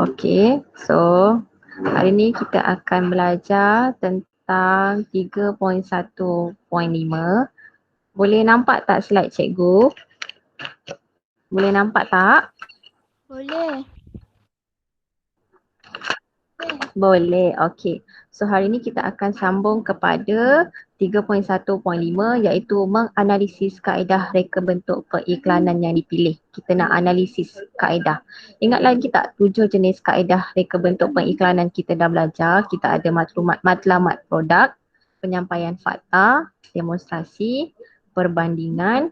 Okay, so hari ni kita akan belajar tentang 3.1.5. Boleh nampak tak slide cikgu? Boleh nampak tak? Boleh. Boleh, okey. So hari ni kita akan sambung kepada 3.1.5 iaitu menganalisis kaedah reka bentuk periklanan yang dipilih. Kita nak analisis kaedah. Ingat lagi tak 7 jenis kaedah reka bentuk periklanan kita dah belajar? Kita ada matlamat produk, penyampaian fakta, demonstrasi, perbandingan.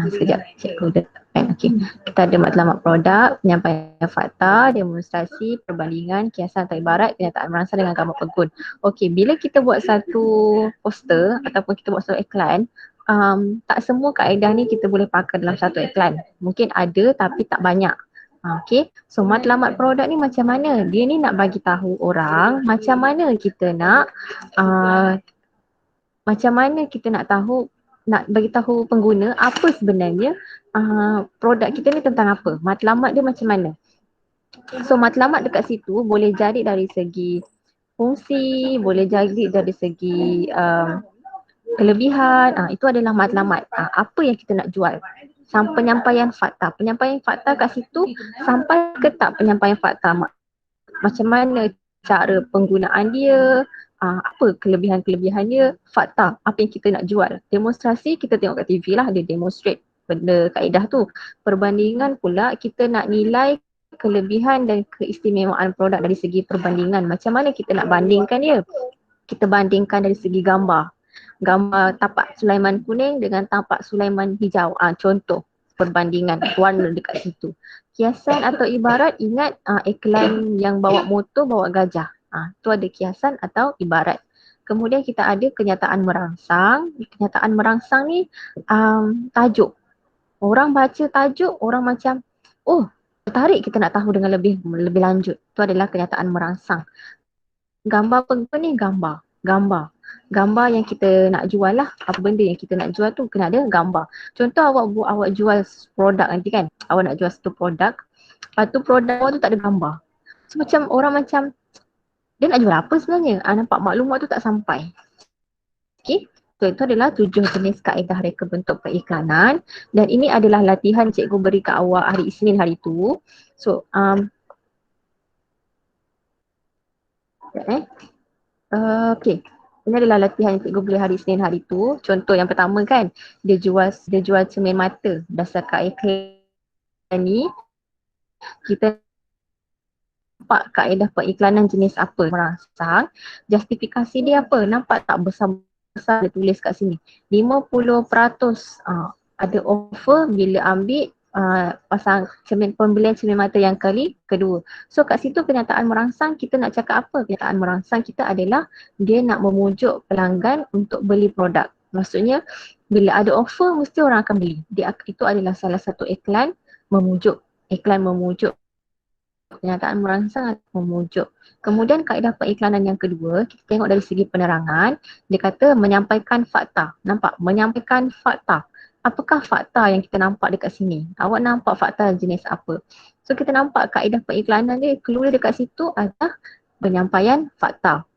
Sekejap, cikgu letakkan. Okey. Kita ada matlamat produk, penyampaian fakta, demonstrasi, perbandingan, kiasan atau ibarat, kenyataan merangsang dengan gambar pegun. Okey, bila kita buat satu poster ataupun kita buat satu iklan, tak semua kaedah ni kita boleh pakai dalam satu iklan. Mungkin ada tapi tak banyak. Okay, so matlamat produk ni macam mana? Dia ni nak bagi tahu orang macam mana kita nak tahu, nak bagi tahu pengguna apa sebenarnya produk kita ni tentang apa. Matlamat dia macam mana. So matlamat dekat situ boleh jadi dari segi fungsi, boleh jadi dari segi kelebihan. Itu adalah matlamat. Apa yang kita nak jual. Sampai penyampaian fakta. Penyampaian fakta kat situ sampai ke tak penyampaian fakta. Macam mana cara penggunaan dia, apa kelebihan-kelebihan dia, fakta, apa yang kita nak jual. Demonstrasi kita tengok kat TV lah, dia demonstrate benda kaedah tu. Perbandingan pula kita nak nilai kelebihan dan keistimewaan produk dari segi perbandingan. Macam mana kita nak bandingkan dia? Kita bandingkan dari segi gambar. Gambar tapak Sulaiman kuning dengan tapak Sulaiman hijau. Contoh perbandingan warna dekat situ. Kiasan atau ibarat, ingat iklan yang bawa motor, bawa gajah. Tu ada kiasan atau ibarat. Kemudian kita ada kenyataan merangsang. Kenyataan merangsang ni tajuk. Orang baca tajuk, orang macam, oh tertarik kita nak tahu dengan lebih lanjut. Tu adalah kenyataan merangsang. Gambar apa ni? Gambar yang kita nak jual lah. Apa benda yang kita nak jual tu kena ada gambar. Contoh awak jual produk nanti kan. Awak nak jual satu produk. Lepas tu produk awak tu tak ada gambar. So macam orang macam dia nak jual apa sebenarnya? Nampak maklumat tu tak sampai. Okay. So itu adalah 7 jenis kaedah reka bentuk periklanan. Dan ini adalah latihan cikgu beri kat awak hari Isnin hari tu. So okay. Ini adalah latihan yang cikgu beli hari Isnin hari tu. Contoh yang pertama kan, dia jual cermin mata. Berdasarkan iklan ni, kita nampak kaedah periklanan jenis apa merangsang. Justifikasi dia apa? Nampak tak besar-besar dia tulis kat sini. 50% ada offer bila ambil pasang pembelian cermin mata yang kedua. So kat situ kenyataan merangsang kita nak cakap apa? Kenyataan merangsang kita adalah dia nak memujuk pelanggan untuk beli produk. Maksudnya bila ada offer mesti orang akan beli. Itu adalah salah satu iklan memujuk. Iklan memujuk. Kenyataan merangsang atau memujuk. Kemudian kaedah periklanan yang kedua, kita tengok dari segi penerangan. Dia kata menyampaikan fakta. Nampak? Menyampaikan fakta. Apakah fakta yang kita nampak dekat sini? Awak nampak fakta jenis apa? So kita nampak kaedah periklanan dia, keluar dekat situ adalah penyampaian fakta.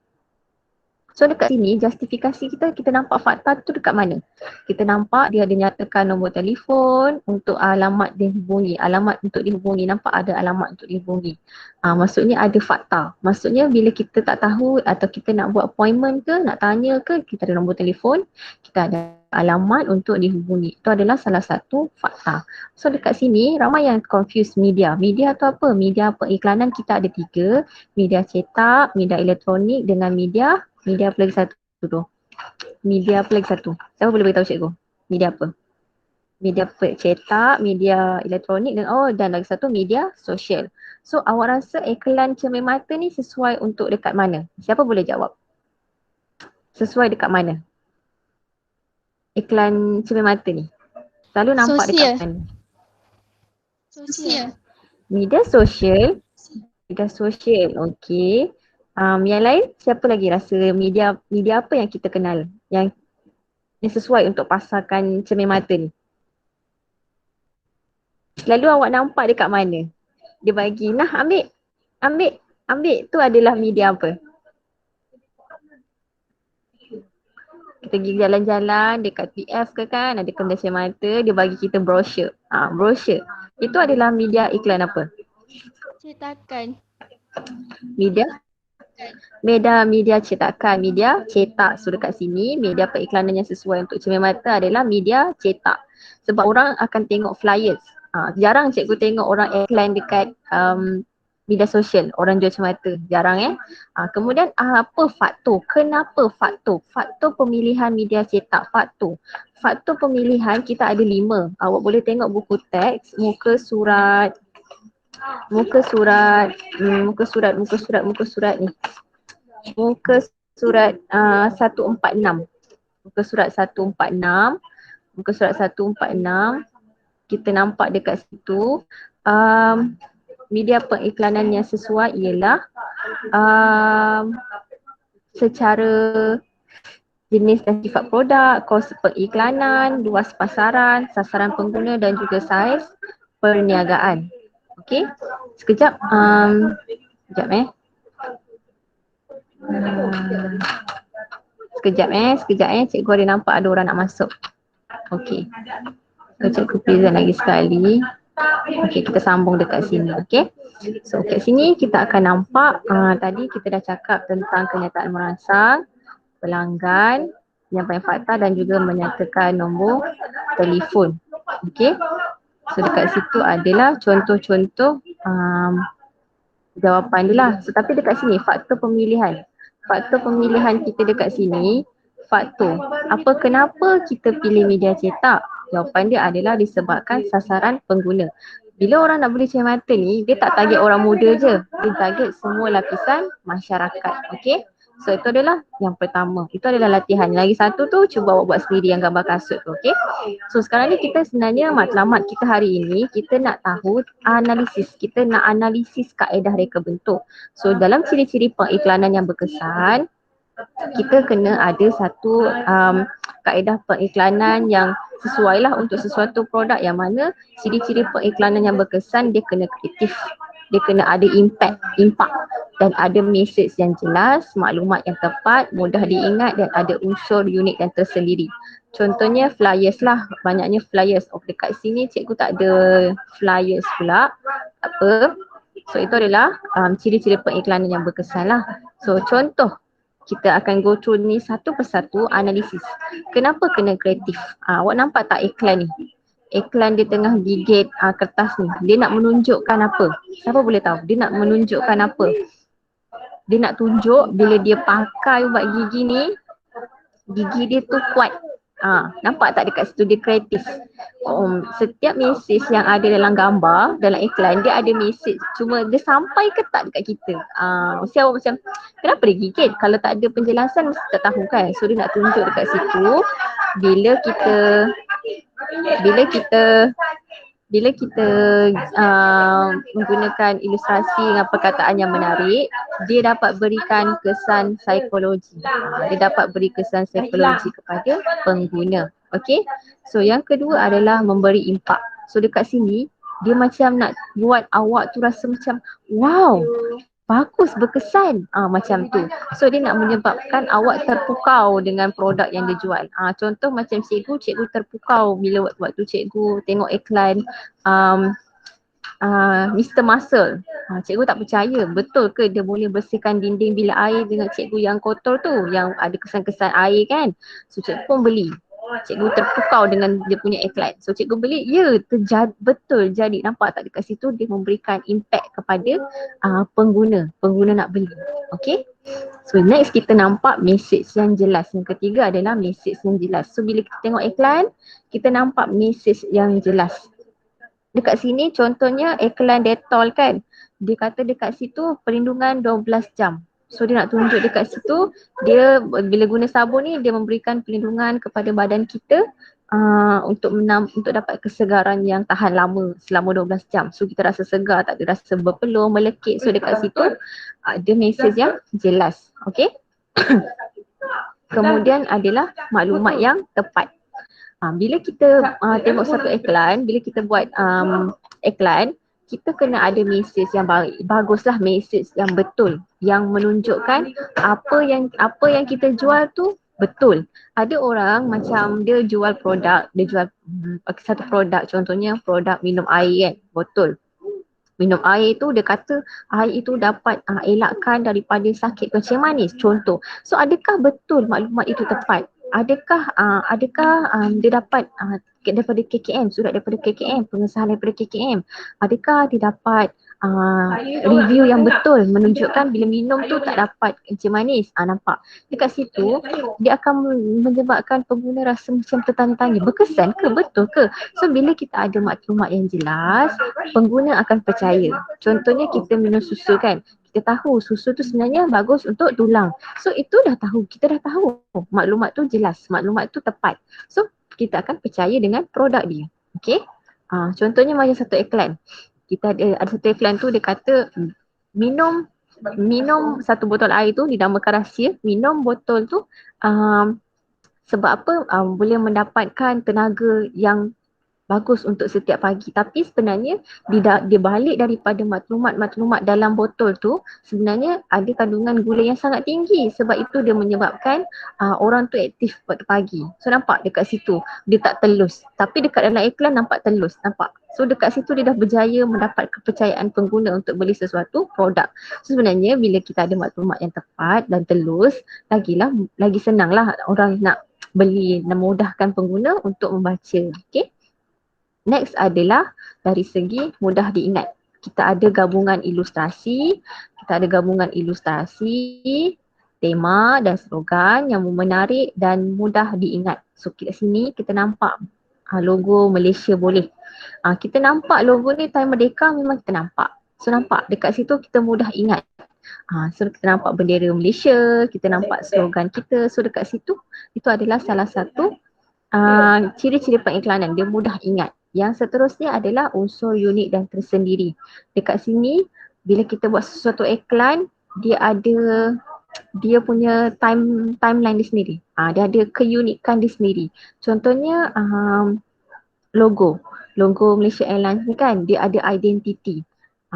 So dekat sini justifikasi kita nampak fakta tu dekat mana? Kita nampak dia ada nyatakan nombor telefon untuk alamat dihubungi. Alamat untuk dihubungi, nampak ada alamat untuk dihubungi. Maksudnya ada fakta. Maksudnya bila kita tak tahu atau kita nak buat appointment ke, nak tanya ke, kita ada nombor telefon, kita ada alamat untuk dihubungi. Itu adalah salah satu fakta. So dekat sini ramai yang confuse media. Media tu apa? Media periklanan kita ada 3. Media cetak, media elektronik dengan media apa lagi satu tu? Media apa lagi satu? Siapa boleh beritahu cikgu? Media apa? Media cetak, media elektronik dan lagi satu media sosial. So awak rasa iklan cermin mata ni sesuai untuk dekat mana? Siapa boleh jawab? Sesuai dekat mana? Iklan cermin mata ni. Selalu nampak dekat mana? Sosial. Media sosial. Media sosial, okey. Yang lain, siapa lagi rasa media apa yang kita kenal yang sesuai untuk pasarkan cermin mata ni? Selalu awak nampak dekat mana? Dia bagi, nah ambil. Ambil, ambil tu adalah media apa? Kita pergi jalan-jalan dekat PF ke kan, ada kedai mata, dia bagi kita brochure. Brochure. Itu adalah media iklan apa? Cetakan. Media media cetakan, media cetak. So dekat sini media periklanan yang sesuai untuk cermin mata adalah media cetak. Sebab orang akan tengok flyers. Jarang cikgu tengok orang iklan dekat media sosial, orang jual cermin. Jarang kemudian apa faktor? Kenapa faktor? Faktor pemilihan media cetak, faktor. Faktor pemilihan kita ada 5. Awak boleh tengok buku teks, muka surat ni. Muka surat 146. Muka surat 146. Muka surat 146. Kita nampak dekat situ. Media periklanan yang sesuai ialah secara jenis dan sifat produk, kos periklanan, luas pasaran, sasaran pengguna dan juga saiz perniagaan. Okey, sekejap. Sekejap Sekejap cikgu ada nampak ada orang nak masuk. Okey. Cikgu present lagi sekali. Okey, kita sambung dekat sini. Okey. So kat sini kita akan nampak tadi kita dah cakap tentang kenyataan merangsang, pelanggan, penyampaian fakta dan juga menyatakan nombor telefon. Okey. So dekat situ adalah contoh-contoh jawapan dia lah. So, tapi dekat sini faktor pemilihan. Faktor pemilihan kita dekat sini, faktor. Kenapa kita pilih media cetak? Jawapan dia adalah disebabkan sasaran pengguna. Bila orang nak beli cermin mata ni, dia tak target orang muda je. Dia target semua lapisan masyarakat. Okay? So itu adalah yang pertama. Itu adalah latihan. Lagi satu tu cuba awak buat sendiri yang gambar kasut tu. Okay? So sekarang ni kita sebenarnya matlamat kita hari ini, kita nak tahu analisis. Kita nak analisis kaedah reka bentuk. So dalam ciri-ciri periklanan yang berkesan, kita kena ada satu kaedah periklanan yang sesuai lah untuk sesuatu produk yang mana ciri-ciri periklanan yang berkesan dia kena kreatif, dia kena ada impact dan ada message yang jelas, maklumat yang tepat, mudah diingat dan ada unsur unik dan tersendiri. Contohnya flyers lah, banyaknya flyers. Dekat sini cikgu tak ada flyers pula. Tak apa. So itu adalah ciri-ciri periklanan yang berkesan lah. So contoh, kita akan go through ni satu persatu analisis. Kenapa kena kreatif? Awak nampak tak iklan ni? Iklan dia tengah gigit kertas ni. Dia nak menunjukkan apa? Siapa boleh tahu? Dia nak menunjukkan apa? Dia nak tunjuk bila dia pakai ubat gigi ni, gigi dia tu kuat. Nampak tak dekat situ dia kreatif. Setiap mesej yang ada dalam gambar, dalam iklan, dia ada mesej. Cuma dia sampai ke tak dekat kita. Mesti awak macam, kenapa dia gigit? Kalau tak ada penjelasan mesti tak tahu kan. So dia nak tunjuk dekat situ. Bila kita bila kita menggunakan ilustrasi dengan perkataan yang menarik, dia dapat berikan kesan psikologi. Dia dapat beri kesan psikologi kepada pengguna. Okay. So yang kedua adalah memberi impak. So dekat sini, dia macam nak buat awak tu rasa macam wow, bagus, berkesan macam tu. So dia nak menyebabkan awak terpukau dengan produk yang dia jual. Contoh macam cikgu terpukau bila waktu cikgu tengok iklan Mr. Muscle. Cikgu tak percaya, betul ke dia boleh bersihkan dinding bilik air dengan cikgu yang kotor tu, yang ada kesan-kesan air kan. So cikgu pun beli. Cikgu terpukau dengan dia punya iklan. So cikgu beli, ya betul jadi. Nampak tak dekat situ dia memberikan impact kepada pengguna. Pengguna nak beli. Okay. So next kita nampak message yang jelas. Yang ketiga adalah message yang jelas. So bila kita tengok iklan, kita nampak message yang jelas. Dekat sini contohnya iklan Dettol kan. Dia kata dekat situ perlindungan 12 jam. So dia nak tunjuk dekat situ, dia bila guna sabun ni dia memberikan perlindungan kepada badan kita untuk dapat kesegaran yang tahan lama selama 12 jam. So kita rasa segar, tak ada rasa berpeluh, melekit. So dekat situ ada message yang jelas. Okay. Kemudian adalah maklumat yang tepat. Bila kita tengok satu iklan, bila kita buat iklan, kita kena ada message yang baguslah, message yang betul, yang menunjukkan apa yang kita jual tu betul. Ada orang macam dia jual produk, dia jual satu produk, contohnya produk minum air kan, botol. Minum air tu dia kata air itu dapat elakkan daripada sakit kencing manis, contoh. So adakah betul maklumat itu tepat? Adakah dia dapat daripada KKM, surat daripada KKM, pengesahan daripada KKM? Adakah dia dapat review yang betul menunjukkan bila minum tu tak dapat kencing manis? Nampak? Dekat situ dia akan menyebabkan pengguna rasa macam tertanya-tanya, berkesan ke, betul ke? So bila kita ada maklumat yang jelas, pengguna akan percaya. Contohnya kita minum susu kan, kita tahu susu tu sebenarnya bagus untuk tulang. So itu dah tahu, kita dah tahu maklumat tu jelas, maklumat tu tepat. So kita akan percaya dengan produk dia. Okay? Contohnya macam satu iklan. Kita ada satu iklan tu dia kata minum satu botol air tu, dinamakan rahsia, minum botol tu sebab apa? Boleh mendapatkan tenaga yang bagus untuk setiap pagi. Tapi sebenarnya dia balik daripada maklumat-maklumat dalam botol tu, sebenarnya ada kandungan gula yang sangat tinggi. Sebab itu dia menyebabkan orang tu aktif waktu pagi. So nampak dekat situ dia tak telus. Tapi dekat dalam iklan nampak telus. Nampak? So dekat situ dia dah berjaya mendapat kepercayaan pengguna untuk beli sesuatu produk. So sebenarnya bila kita ada maklumat yang tepat dan telus, lagi senanglah orang nak beli, memudahkan pengguna untuk membaca. Okay? Next adalah dari segi mudah diingat. Kita ada gabungan ilustrasi, tema dan slogan yang menarik dan mudah diingat. So kat sini kita nampak logo Malaysia boleh. Kita nampak logo ni Time Merdeka, memang kita nampak. So nampak dekat situ kita mudah ingat. So kita nampak bendera Malaysia, kita nampak slogan kita. So dekat situ itu adalah salah satu ciri-ciri pengiklanan, dia mudah ingat. Yang seterusnya adalah unsur unik dan tersendiri. Dekat sini bila kita buat sesuatu iklan, dia punya timeline dia sendiri. Dia ada keunikan dia sendiri. Contohnya logo Malaysia Airlines ni kan, dia ada identity.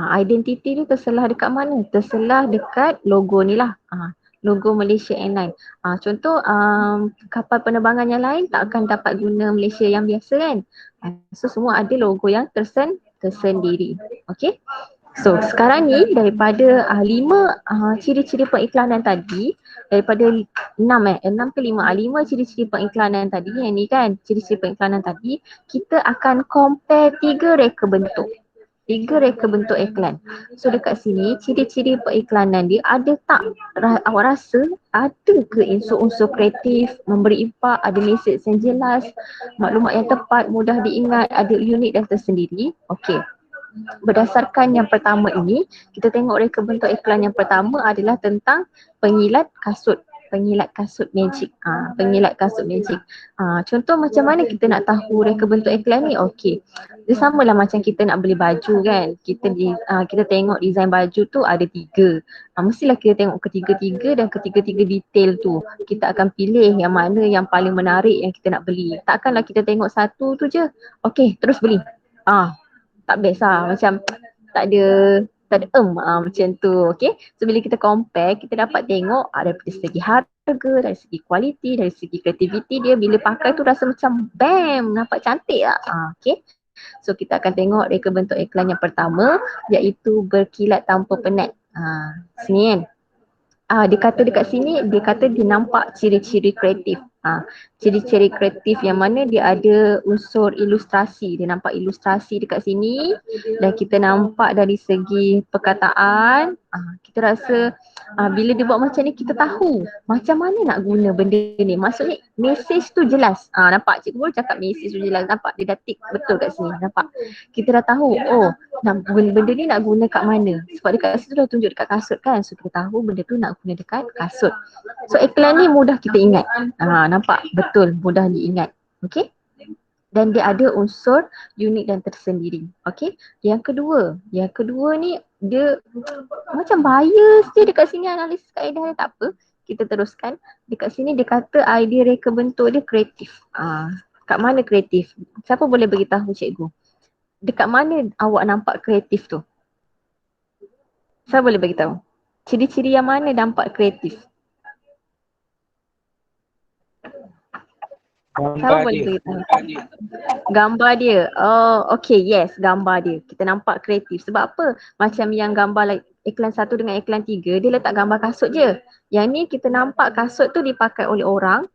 Identity ni terselah dekat mana? Terselah dekat logo ni lah. Logo Malaysia Airlines. Contoh kapal penerbangan yang lain tak akan dapat guna Malaysia yang biasa kan. So semua ada logo yang tersendiri. Okay. So sekarang ni daripada 5 ciri-ciri pengiklanan tadi, daripada 6 ke 5, 5 ciri-ciri pengiklanan tadi, yang ni kan ciri-ciri pengiklanan tadi, kita akan compare 3 reka bentuk. 3 reka bentuk iklan. So dekat sini ciri-ciri periklanan dia ada tak? Awak rasa ada ke unsur-unsur kreatif, memberi impak, ada mesej yang jelas, maklumat yang tepat, mudah diingat, ada unik dan tersendiri? Okey. Berdasarkan yang pertama ini, kita tengok reka bentuk iklan yang pertama adalah tentang pengilat kasut magic. Pengilat kasut magic. Contoh macam mana kita nak tahu reka bentuk iklan ni? Okey. Dia samalah macam kita nak beli baju kan. Kita tengok design baju tu ada 3. Mestilah kita tengok ketiga-tiga dan ketiga-tiga detail tu. Kita akan pilih yang mana yang paling menarik yang kita nak beli. Takkanlah kita tengok satu tu je. Okey, terus beli. Tak best lah, macam tak ada macam tu. Okay, so bila kita compare, kita dapat tengok daripada segi harga, dari segi kualiti, dari segi kreativiti dia, bila pakai tu rasa macam bam, nampak cantik lah. Okay, so kita akan tengok reka bentuk iklan yang pertama, iaitu berkilat tanpa penat. Sini kan, dia kata dekat sini, dia kata dia nampak ciri-ciri kreatif. Ciri-ciri kreatif yang mana dia ada unsur ilustrasi. Dia nampak ilustrasi dekat sini dan kita nampak dari segi perkataan, kita rasa bila dia buat macam ni kita tahu macam mana nak guna benda ni. Maksudnya mesej tu jelas. Nampak Cikgu Guru cakap mesej tu jelas. Nampak dia dah tick betul kat sini. Nampak? Kita dah tahu, benda ni nak guna kat mana. Sebab dekat situ dah tunjuk dekat kasut kan. So kita tahu benda tu nak guna dekat kasut. So iklan ni mudah kita ingat. Nampak? Betul, mudah diingat. Okay? Dan dia ada unsur unik dan tersendiri. Okay? Yang kedua ni dia macam bias je dekat sini, analisis kaedah dia, tak apa. Kita teruskan. Dekat sini dia kata idea reka bentuk dia kreatif. Kat mana kreatif? Siapa boleh beritahu cikgu? dekat mana awak nampak kreatif tu? Saya boleh bagi tahu. Ciri-ciri yang mana nampak kreatif? Siapa Gambar boleh dia. beritahu? Gambar dia. Oh, okay, yes, gambar dia. Kita nampak kreatif. Sebab apa? Macam yang gambar like iklan 1 dengan iklan 3, dia letak gambar kasut je. Yang ni kita nampak kasut tu dipakai oleh orang.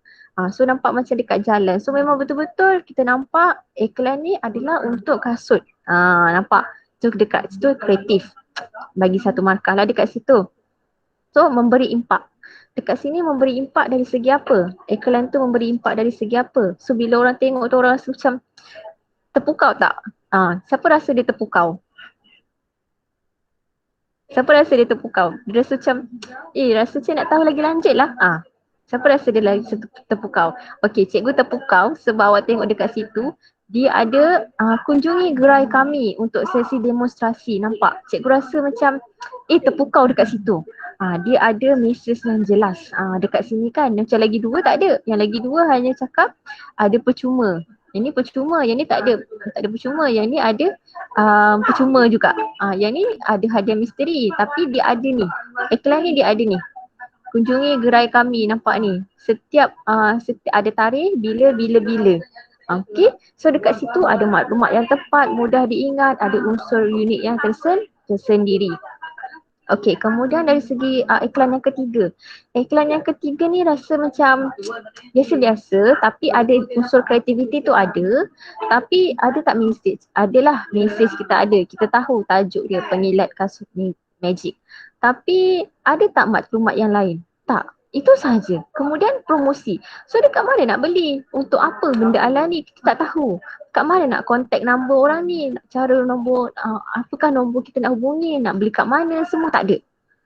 So nampak macam dekat jalan. So memang betul-betul kita nampak iklan ni adalah untuk kasut. Nampak? So dekat situ kreatif. Bagi satu markah lah dekat situ. So memberi impak. Dekat sini memberi impak dari segi apa? Iklan tu memberi impak dari segi apa? So bila orang tengok tu orang rasa macam terpukau tak? Siapa rasa dia terpukau? Siapa rasa dia terpukau? Dia rasa macam, rasa macam nak tahu lagi lanjut lah. Siapa rasa dia lagi terpukau? Okey, cikgu terpukau sebab awak tengok dekat situ, dia ada kunjungi gerai kami untuk sesi demonstrasi. Nampak? Cikgu rasa macam, terpukau dekat situ. Dia ada mesej yang jelas. Dekat sini kan, macam lagi dua tak ada. Yang lagi dua hanya cakap ada percuma. Yang ni percuma, yang ni tak ada percuma. Yang ni ada percuma juga. Yang ni ada hadiah misteri tapi dia ada ni. Iklan ni dia ada ni. Kunjungi gerai kami, nampak ni. Setiap ada tarikh bila. Okey. So dekat situ ada maklumat yang tepat, mudah diingat, ada unsur unik yang tersendiri. Okey, kemudian dari segi iklan yang ketiga. Iklan yang ketiga ni rasa macam biasa-biasa tapi ada unsur kreativiti tu ada. Tapi ada tak mesej? Adalah mesej kita ada. Kita tahu tajuk dia pengilat kasut magic. Tapi ada tak maklumat yang lain? Tak. Itu sahaja. Kemudian promosi. So dekat mana nak beli? Untuk apa benda ala ni? Kita tak tahu. Kat mana nak contact nombor orang ni? Cara nombor, apakah nombor kita nak hubungi? Nak beli kat mana? Semua tak ada.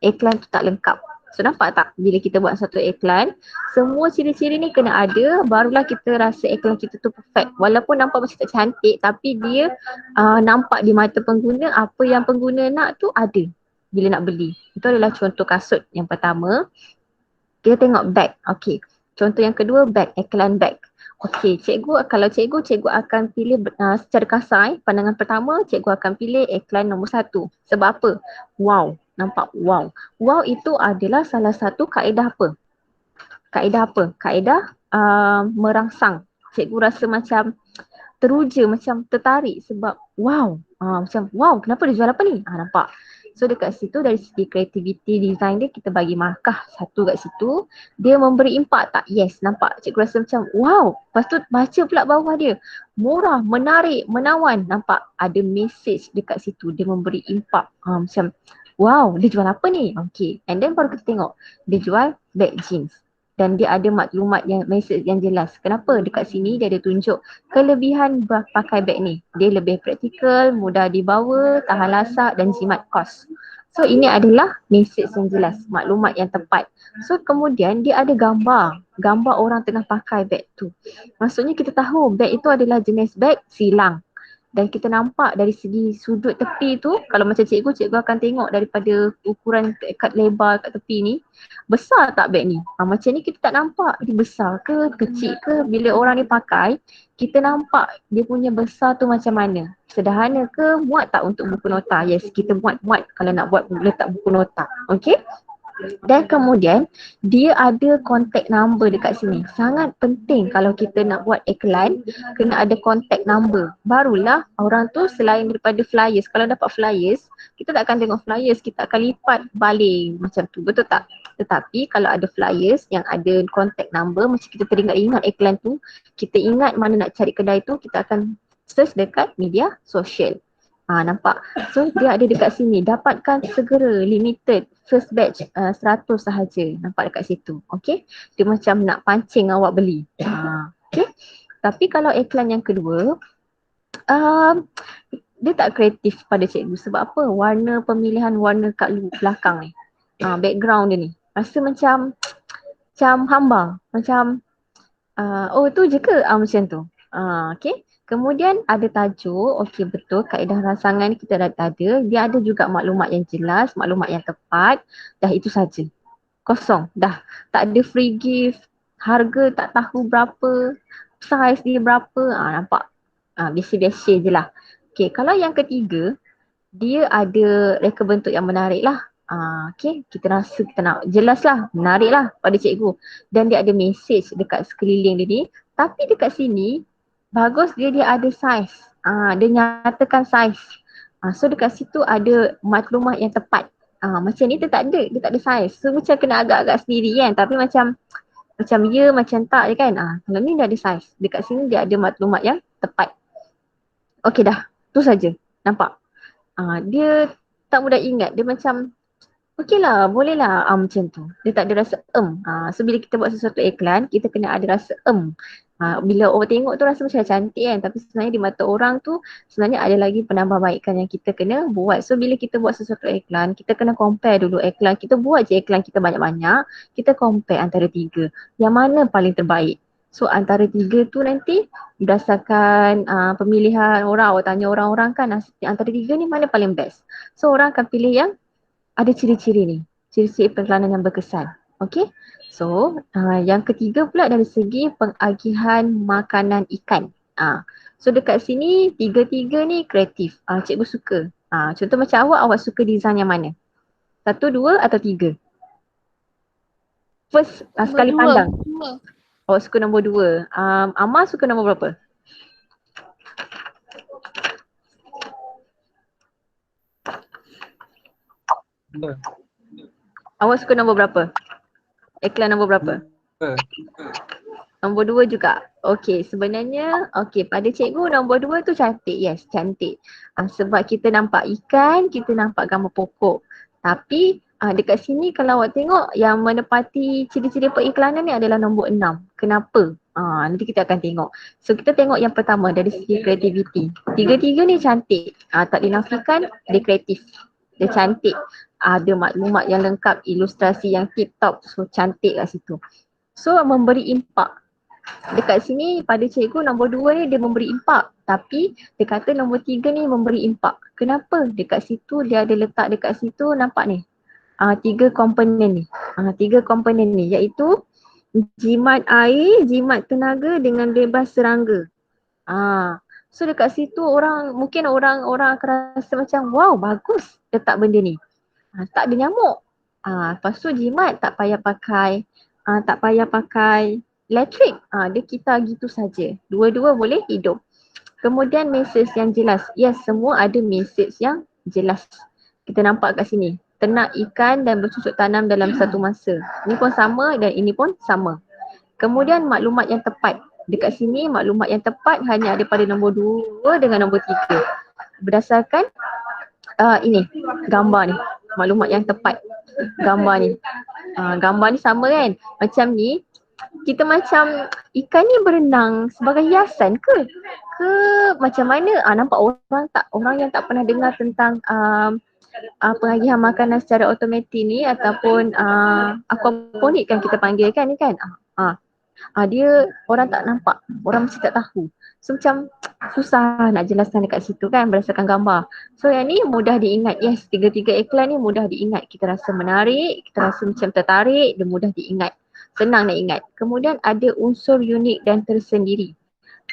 Iklan tu tak lengkap. So nampak tak? Bila kita buat satu iklan, semua ciri-ciri ni kena ada, barulah kita rasa iklan kita tu perfect. Walaupun nampak macam tak cantik tapi dia nampak di mata pengguna apa yang pengguna nak tu ada bila nak beli. Itu adalah contoh kasut yang pertama. Kita tengok bag. Okey. Contoh yang kedua bag, iklan bag. Okey, kalau cikgu akan pilih secara kasar, pandangan pertama cikgu akan pilih iklan nombor 1. Sebab apa? Wow. Nampak wow. Wow itu adalah salah satu kaedah apa? Kaedah merangsang. Cikgu rasa macam teruja, macam tertarik sebab wow. Macam wow, kenapa dia jual apa ni? Nampak. So dekat situ dari segi kreativiti design dia, kita bagi markah 1 kat situ. Dia memberi impak tak? Yes, nampak. Cikgu rasa macam wow. Lepas tu baca pula bawah dia. Murah, menarik, menawan. Nampak ada mesej dekat situ. Dia memberi impak. Macam wow, dia jual apa ni? Okay. And then baru kita tengok. Dia jual bag jeans. Dan dia ada maklumat yang mesej yang jelas. Kenapa? Dekat sini dia ada tunjuk kelebihan pakai beg ni. Dia lebih praktikal, mudah dibawa, tahan lasak dan jimat kos. So ini adalah mesej yang jelas, maklumat yang tepat. So kemudian dia ada gambar orang tengah pakai beg tu. Maksudnya kita tahu beg itu adalah jenis beg silang. Dan kita nampak dari segi sudut tepi tu, kalau macam cikgu akan tengok daripada ukuran kat lebar kat tepi ni, besar tak beg ni? Macam ni kita tak nampak dia besar ke, kecil ke. Bila orang ni pakai, kita nampak dia punya besar tu macam mana. Sederhana ke, muat tak untuk buku nota? Yes, kita muat kalau nak buat letak buku nota. Okay? Dan kemudian dia ada contact number dekat sini. Sangat penting kalau kita nak buat iklan, kena ada contact number. Barulah orang tu selain daripada flyers, kalau dapat flyers, kita tak akan tengok flyers, kita akan lipat baling macam tu, betul tak? Tetapi kalau ada flyers yang ada contact number, macam kita teringat-ingat iklan tu, kita ingat mana nak cari kedai tu, kita akan search dekat media sosial. Nampak? So dia ada dekat sini. Dapatkan segera, limited, first batch 100 sahaja. Nampak dekat situ. Okay? Dia macam nak pancing awak beli. Okay? Tapi kalau iklan yang kedua, dia tak kreatif pada cikgu. Sebab apa? Pemilihan warna kat belakang ni. Background dia ni. Rasa macam hambar. Macam, oh tu je ke? Macam tu. Okay? Kemudian ada tajuk, okey betul, kaedah rangsangan kita dah ada. Dia ada juga maklumat yang jelas, maklumat yang tepat. Dah itu saja. Kosong, dah. Tak ada free gift, harga tak tahu berapa, size dia berapa. Nampak? Biasa-biasa je lah. Okey, kalau yang ketiga, dia ada reka bentuk yang menarik lah. Okay, kita rasa kita nak jelas lah, menarik lah pada cikgu. Dan dia ada message dekat sekeliling dia ni. Tapi dekat sini, bagus dia ada saiz. Dia nyatakan saiz. So dekat situ ada maklumat yang tepat. Macam ni dia tak ada saiz. So macam kena agak-agak sendiri kan. Tapi macam ya, macam tak je kan. Kalau ni dia ada saiz. Dekat sini dia ada maklumat yang tepat. Okey dah, tu saja. Nampak? Dia tak mudah ingat. Dia macam okey lah, boleh lah macam tu. Dia tak ada rasa So bila kita buat sesuatu iklan, kita kena ada rasa bila orang tengok tu rasa macam cantik kan. Tapi sebenarnya di mata orang tu sebenarnya ada lagi penambahbaikan yang kita kena buat. So bila kita buat sesuatu iklan, kita kena compare dulu iklan. Kita buat je iklan kita banyak-banyak, kita compare antara tiga. Yang mana paling terbaik? So antara tiga tu nanti berdasarkan pemilihan orang, awak tanya orang-orang kan antara tiga ni mana paling best. So orang akan pilih yang ada ciri-ciri ni, ciri-ciri pengiklanan yang berkesan. Okay, so yang ketiga pula dari segi pengagihan makanan ikan. So dekat sini tiga-tiga ni kreatif, cikgu suka. Contoh macam awak suka design yang mana? 1, 2 atau 3? First sekali pandang. Awak suka nombor 2. Amar suka nombor berapa? Awak suka nombor berapa? Iklan nombor berapa? Nombor 2 juga. Okey, sebenarnya pada cikgu nombor 2 tu cantik. Yes, cantik. Sebab kita nampak ikan, kita nampak gambar pokok. Tapi dekat sini kalau awak tengok yang menepati ciri-ciri periklanan ni adalah nombor 6. Kenapa? Nanti kita akan tengok. So kita tengok yang pertama dari segi kreativiti. Tiga-tiga ni cantik. Tak dinafikan, dia kreatif. Dia cantik. Ada maklumat yang lengkap, ilustrasi yang tip top. So cantik kat situ. So memberi impak. Dekat sini pada cikgu nombor 2 ni dia memberi impak. Tapi dia kata nombor 3 ni memberi impak. Kenapa? Dekat situ dia ada letak dekat situ, nampak ni. 3 komponen ni. 3 komponen ni iaitu jimat air, jimat tenaga dengan bebas serangga. So dekat situ mungkin orang akan rasa macam wow, bagus letak benda ni. Tak ada nyamuk. Lepas tu jimat tak payah pakai elektrik. Dia kita gitu saja. Dua-dua boleh hidup. Kemudian mesej yang jelas. Yes, semua ada mesej yang jelas. Kita nampak kat sini. Ternak ikan dan bercucuk tanam dalam satu masa. Ini pun sama dan ini pun sama. Kemudian maklumat yang tepat. Dekat sini maklumat yang tepat hanya ada pada nombor 2 dengan nombor 3. Berdasarkan ini gambar ni. Maklumat yang tepat. Gambar ni. Gambar ni sama kan? Macam ni. Kita macam ikan ni berenang sebagai hiasan ke? Ke macam mana? Nampak orang yang tak pernah dengar tentang pengagihan makanan secara automatik ni ataupun aquaponik kan kita panggil kan ni kan? Dia orang tak nampak, orang mesti tak tahu. So macam susah nak jelaskan dekat situ kan berdasarkan gambar. So yang ni mudah diingat. Yes, tiga-tiga iklan ni mudah diingat. Kita rasa menarik, kita rasa macam tertarik, dia mudah diingat. Senang nak ingat. Kemudian ada unsur unik dan tersendiri.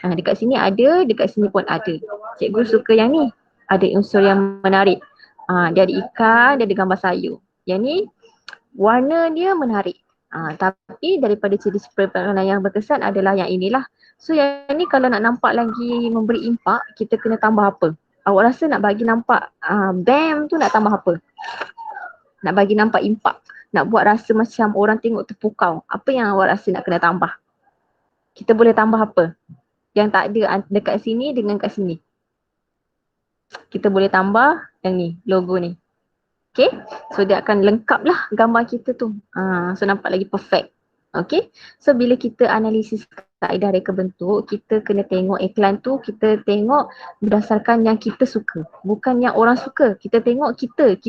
Dekat sini ada, dekat sini pun ada. Cikgu suka yang ni. Ada unsur yang menarik. Dia ada ikan, dia ada gambar sayur. Yang ni warna dia menarik. Tapi daripada ciri periklanan yang berkesan adalah yang inilah. So yang ni kalau nak nampak lagi memberi impak, kita kena tambah apa? Awak rasa nak bagi nampak bam tu nak tambah apa? Nak bagi nampak impak. Nak buat rasa macam orang tengok terpukau. Apa yang awak rasa nak kena tambah? Kita boleh tambah apa? Yang tak ada dekat sini dengan kat sini. Kita boleh tambah yang ni, logo ni. Okay, so dia akan lengkap lah gambar kita tu. So nampak lagi perfect. Okay, so bila kita analisis kaedah reka bentuk, kita kena tengok iklan tu, kita tengok berdasarkan yang kita suka. Bukan yang orang suka. Kita tengok kita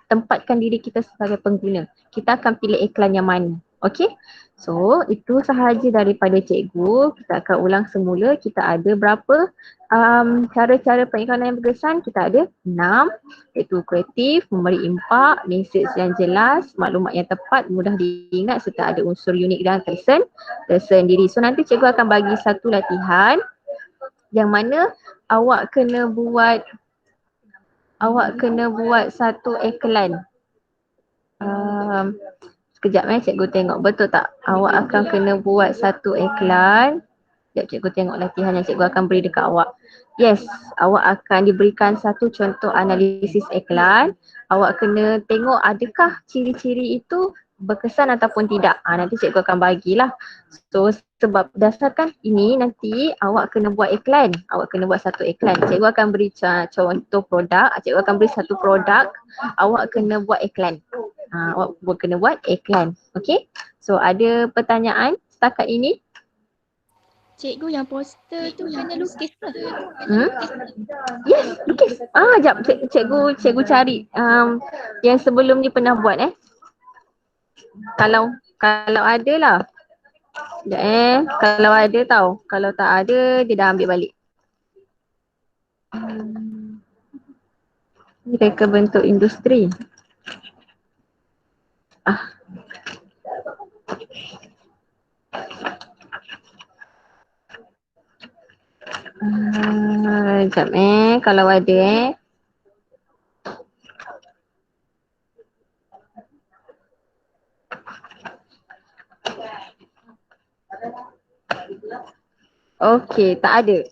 tempatkan diri kita sebagai pengguna. Kita akan pilih iklan yang mana. Okay, so itu sahaja daripada cikgu. Kita akan ulang semula. Kita ada berapa cara-cara pengiklanan yang berkesan? Kita ada 6, iaitu kreatif, memberi impak, mesej yang jelas, maklumat yang tepat, mudah diingat serta ada unsur unik dan tersendiri. So nanti cikgu akan bagi satu latihan Yang mana awak kena buat satu iklan. Sekejap cikgu tengok betul tak? Awak akan kena buat satu iklan. Sekejap cikgu tengok latihan yang cikgu akan beri dekat awak. Yes, awak akan diberikan satu contoh analisis iklan. Awak kena tengok adakah ciri-ciri itu berkesan ataupun tidak. Nanti cikgu akan bagilah. So sebab berdasarkan ini nanti awak kena buat iklan. Awak kena buat satu iklan. Cikgu akan beri contoh produk. Cikgu akan beri satu produk. Awak kena buat iklan. Awak kena buat iklan. Okay. So ada pertanyaan setakat ini? Cikgu, yang poster tu kena lukis ke? Yes, lukis. Jap cikgu cari yang sebelum ni pernah buat Kalau ada lah. Sekejap kalau ada tahu. Kalau tak ada dia dah ambil balik. Reka bentuk industri. Sekejap kalau ada Okay, tak ada.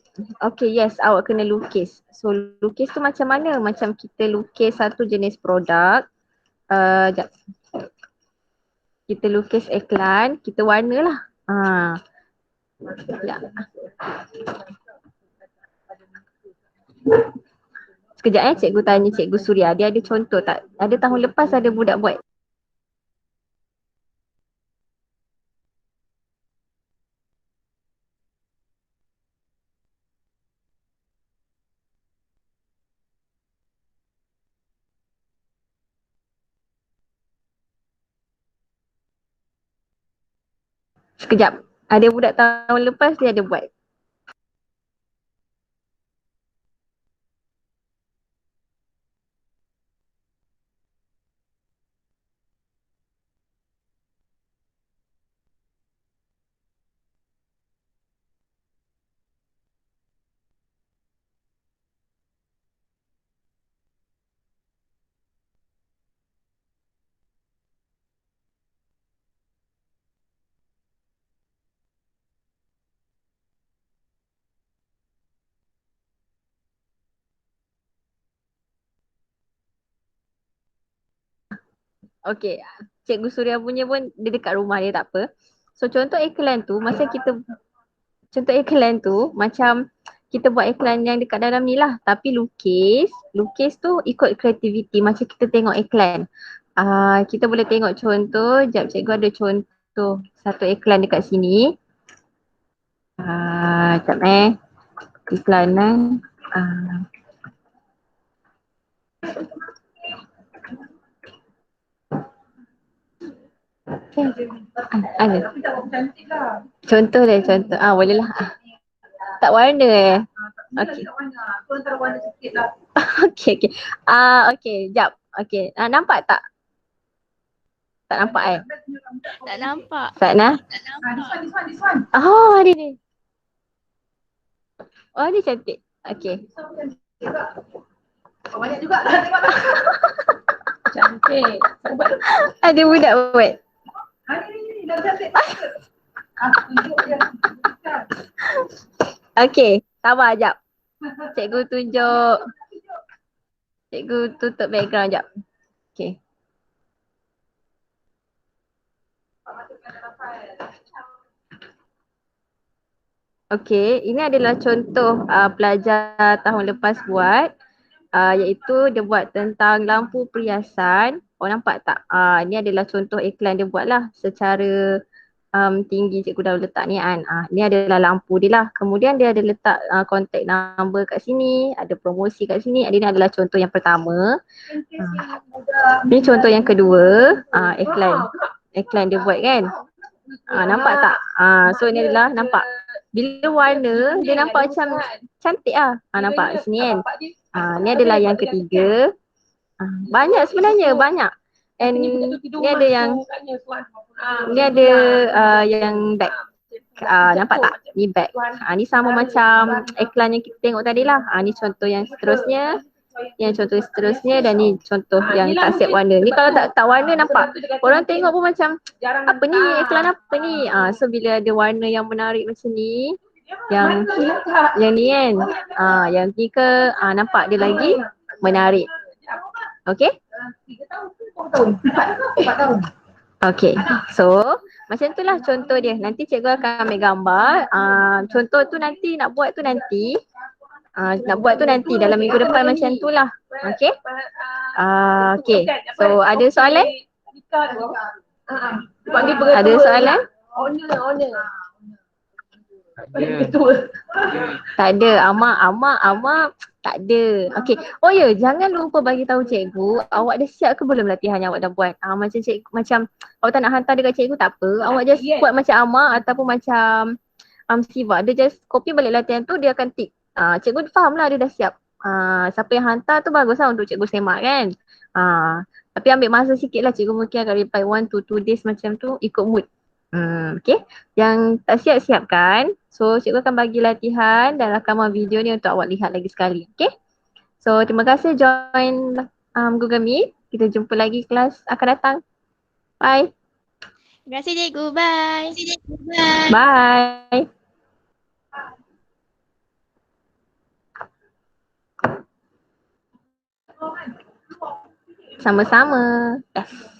Okay, yes, awak kena lukis. So, lukis tu macam mana? Macam kita lukis satu jenis produk. Sekejap. Kita lukis iklan, kita warna lah. Sekejap cikgu tanya Cikgu Suria, dia ada contoh tak? Ada tahun lepas ada budak buat. Sekejap, ada budak tahun lepas dia ada buat. Okay, Cikgu Suria punya pun dia dekat rumah dia tak apa. So contoh iklan tu, macam kita buat iklan yang dekat dalam ni lah. Tapi lukis tu ikut kreativiti macam kita tengok iklan. Kita boleh tengok contoh, jap cikgu ada contoh satu iklan dekat sini. Jap iklanan. Ada. Contoh. Boleh lah. Tak warna Okay. Okay. Okay, jap. Okay, nampak tak? Tak nampak Tak nampak. Tak nak? This one. Hari ni. Ni cantik. Okay. Banyak juga lah tengoklah. Cantik. Ada budak buat. Ni dah cantik. Tunjuk dia. Okay, sabar jap. Cikgu tunjuk. Cikgu tutup background jap. Okay. Okay, ini adalah contoh pelajar tahun lepas buat. Iaitu dia buat tentang lampu periasan. Nampak tak? Ini adalah contoh iklan dia buat lah secara tinggi cikgu dah letak ni kan. Ni adalah lampu dia lah. Kemudian dia ada letak contact number kat sini, ada promosi kat sini. Ini adalah contoh yang pertama. Ini contoh yang kedua, iklan dia buat kan. Nampak tak? So ni adalah nampak. Bila warna dia nampak macam cantik lah. Nampak sini kan. Ni adalah yang ketiga. Banyak sebenarnya, banyak. And ni ada yang yang back. nampak tak? Ni bag. Ni sama macam iklan yang kita tengok tadi lah. Ni contoh yang seterusnya. Yang contoh seterusnya dan ni contoh yang tak siap warna. Ni kalau tak warna nampak. Orang tengok pun macam apa ni, iklan apa ni. So bila ada warna yang menarik macam ni, yang ni kan. Yang ni ke nampak dia lagi menarik. Okay? 4 tahun. Okay. So macam tu lah contoh dia. Nanti cikgu akan ambil gambar. Contoh tu nanti nak buat tu nanti. Nak buat tu nanti dalam minggu depan macam tu lah. Okay? Okay. So ada soalan? Ada soalan? Owner. Ya. Tak ada. Amak tak ada. Okay. Oh ya, jangan lupa bagi tahu cikgu, awak dah siap ke belum latihan yang awak dah buat? Macam cikgu, macam awak tak nak hantar dekat cikgu tak apa. Awak just buat macam Amak ataupun macam Siva. Dia just copy balik latihan tu, dia akan tick. Cikgu faham lah dia dah siap. Siapa yang hantar tu bagus lah untuk cikgu semak kan. Tapi ambil masa sikit lah, cikgu mungkin akan reply 1 to 2 days macam tu, ikut mood. Okay. Yang tak siap siapkan. So cikgu akan bagi latihan dan rakaman video ni untuk awak lihat lagi sekali. Okay. So terima kasih join Google Meet. Kita jumpa lagi kelas akan datang. Bye. Terima kasih cikgu. Bye. Bye. Sama-sama. Yes.